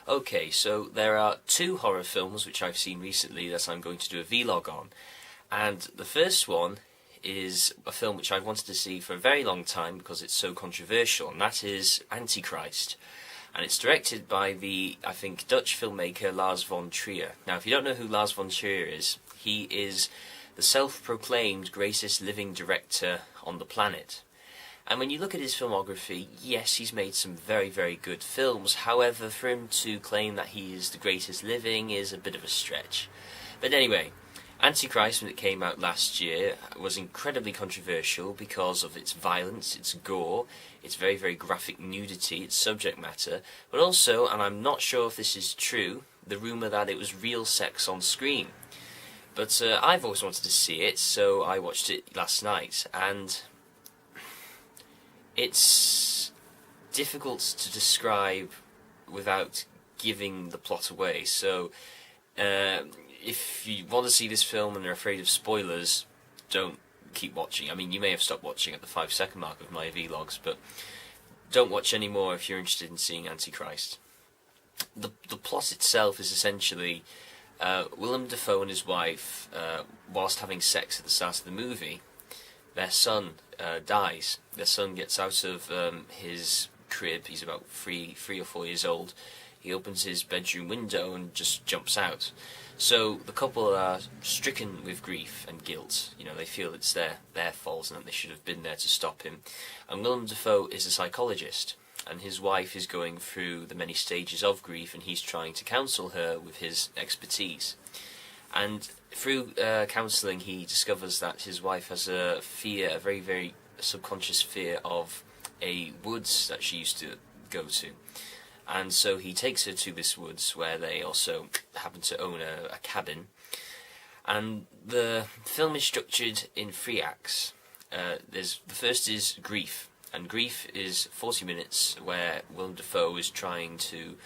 Okay, so there are two horror films which I've seen recently that I'm going to do a vlog on. And the first one is a film which I've wanted to see for a very long time because it's so controversial, and that is Antichrist. And it's directed by the, I think, Dutch filmmaker Lars von Trier. Now, if you don't know who Lars von Trier is, he is the self-proclaimed greatest living director on the planet. And when you look at his filmography, yes, he's made some very, very good films. However, for him to claim that he is the greatest living is a bit of a stretch. But anyway, Antichrist, when it came out last year, was incredibly controversial because of its violence, its gore, its very, very graphic nudity, its subject matter, but also, and I'm not sure if this is true, the rumour that it was real sex on screen. But I've always wanted to see it, so I watched it last night, and it's difficult to describe without giving the plot away. So, if you want to see this film and are afraid of spoilers, don't keep watching. I mean, you may have stopped watching at the 5-second mark of my vlogs, but don't watch anymore if you're interested in seeing Antichrist. The plot itself is essentially Willem Dafoe and his wife, whilst having sex at the start of the movie, their son dies. Their son gets out of his crib. He's about three or 4 years old. He opens his bedroom window and just jumps out. So the couple are stricken with grief and guilt. You know, they feel it's their fault and that they should have been there to stop him. And Willem Dafoe is a psychologist, and his wife is going through the many stages of grief, and he's trying to counsel her with his expertise. And through counselling, he discovers that his wife has a fear, a very, very subconscious fear of a woods that she used to go to. And so he takes her to this woods where they also happen to own a cabin. And the film is structured in 3 acts. The first is grief, and grief is 40 minutes where Willem Dafoe is trying to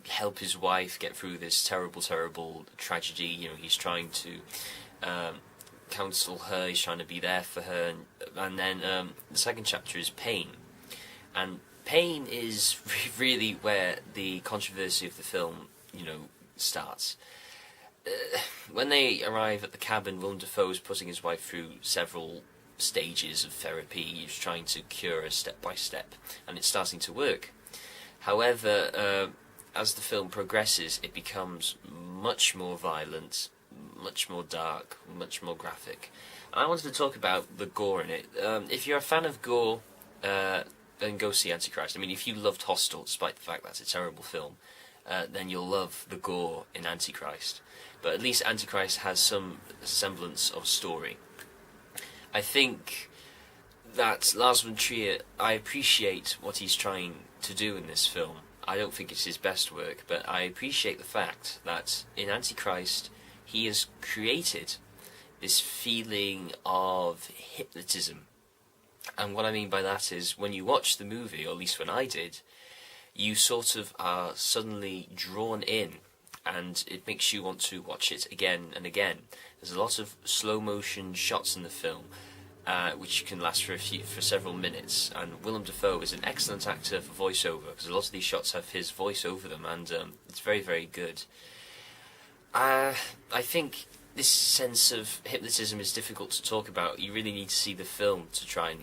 help his wife get through this terrible, terrible tragedy. You know, he's trying to counsel her, he's trying to be there for her, and then the second chapter is pain. And pain is really where the controversy of the film, you know, starts. When they arrive at the cabin, Willem Dafoe is putting his wife through several stages of therapy. He's trying to cure her step by step, and it's starting to work. However, as the film progresses, it becomes much more violent, much more dark, much more graphic. And I wanted to talk about the gore in it. If you're a fan of gore, then go see Antichrist. I mean, if you loved Hostel, despite the fact that's a terrible film, then you'll love the gore in Antichrist. But at least Antichrist has some semblance of story. I think that Lars von Trier, I appreciate what he's trying to do in this film. I don't think it's his best work, but I appreciate the fact that in Antichrist he has created this feeling of hypnotism. And what I mean by that is, when you watch the movie, or at least when I did, you sort of are suddenly drawn in, and it makes you want to watch it again and again. There's a lot of slow motion shots in the film, which can last for several minutes, and Willem Dafoe is an excellent actor for voiceover, because a lot of these shots have his voice over them, and it's very, very good. I think this sense of hypnotism is difficult to talk about. You really need to see the film to try and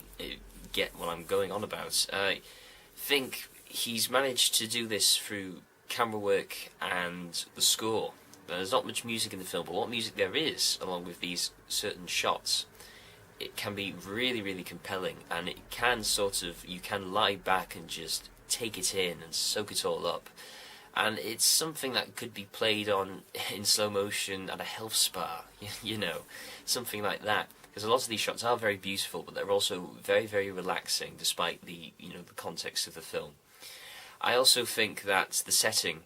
get what I'm going on about. I think he's managed to do this through camera work and the score. There's not much music in the film, but what music there is, along with these certain shots, it can be really, really compelling, and it can you can lie back and just take it in and soak it all up. And it's something that could be played on in slow motion at a health spa, you know, something like that. Because a lot of these shots are very beautiful, but they're also very, very relaxing, despite the context of the film. I also think that the setting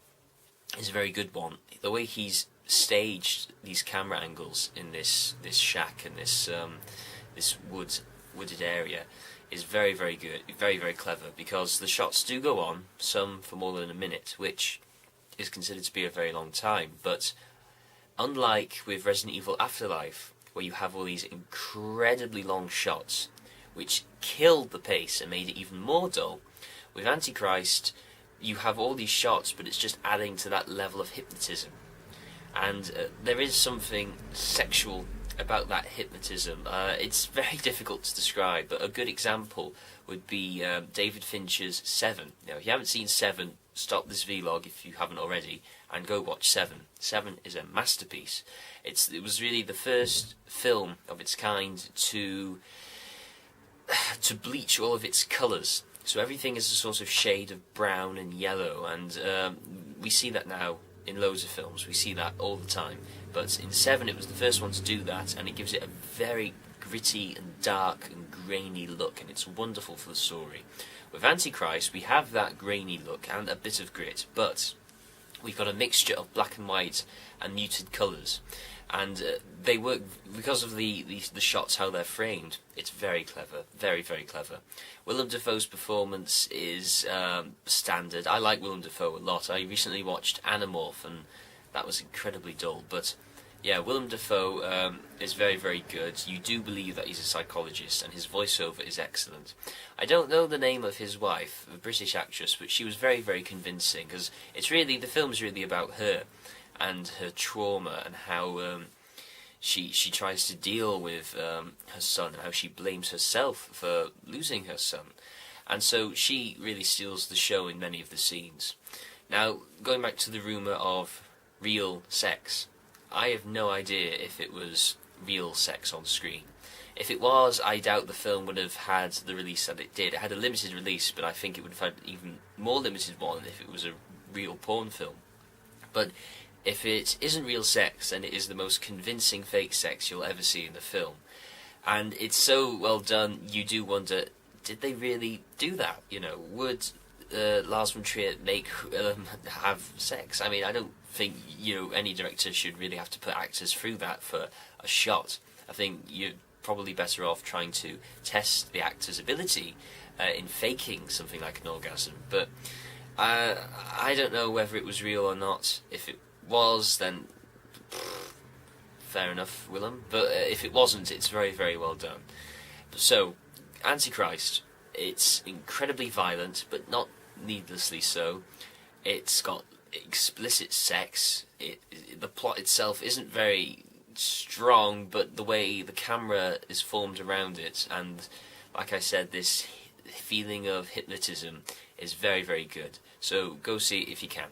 is a very good one. The way he's staged these camera angles in this shack and this wooded area is very, very good, very, very clever, because the shots do go on, some for more than a minute, which is considered to be a very long time. But unlike with Resident Evil Afterlife, where you have all these incredibly long shots, which killed the pace and made it even more dull, with Antichrist, you have all these shots, but it's just adding to that level of hypnotism. And there is something sexual about that hypnotism. It's very difficult to describe, but a good example would be David Fincher's Seven. Now, if you haven't seen Seven, stop this vlog if you haven't already, and go watch Seven. Seven is a masterpiece. It was really the first film of its kind to bleach all of its colours. So everything is a sort of shade of brown and yellow, and we see that now in loads of films. We see that all the time. But in Seven, it was the first one to do that, and it gives it a very gritty and dark and grainy look, and it's wonderful for the story. With Antichrist, we have that grainy look and a bit of grit, but we've got a mixture of black and white and muted colours. And they work because of the shots, how they're framed. It's very clever, very, very clever. Willem Dafoe's performance is standard. I like Willem Dafoe a lot. I recently watched Animorph, and that was incredibly dull. But yeah, Willem Dafoe is very, very good. You do believe that he's a psychologist, and his voiceover is excellent. I don't know the name of his wife, a British actress, but she was very, very convincing, because the film's really about her and her trauma, and how she tries to deal with her son, and how she blames herself for losing her son. And so she really steals the show in many of the scenes. Now, going back to the rumour of real sex, I have no idea if it was real sex on screen. If it was, I doubt the film would have had the release that it did. It had a limited release, but I think it would have had even more limited one if it was a real porn film. But if it isn't real sex, then it is the most convincing fake sex you'll ever see in the film. And it's so well done, you do wonder, did they really do that? You know, would Lars von Trier have sex? I mean, I don't think, any director should really have to put actors through that for a shot. I think you're probably better off trying to test the actor's ability in faking something like an orgasm. But I don't know whether it was real or not. If it was, then fair enough, Willem. But if it wasn't, it's very, very well done. So, Antichrist, it's incredibly violent, but not needlessly so. It's got explicit sex. The plot itself isn't very strong, but the way the camera is formed around it, and like I said, this feeling of hypnotism is very, very good. So go see it if you can.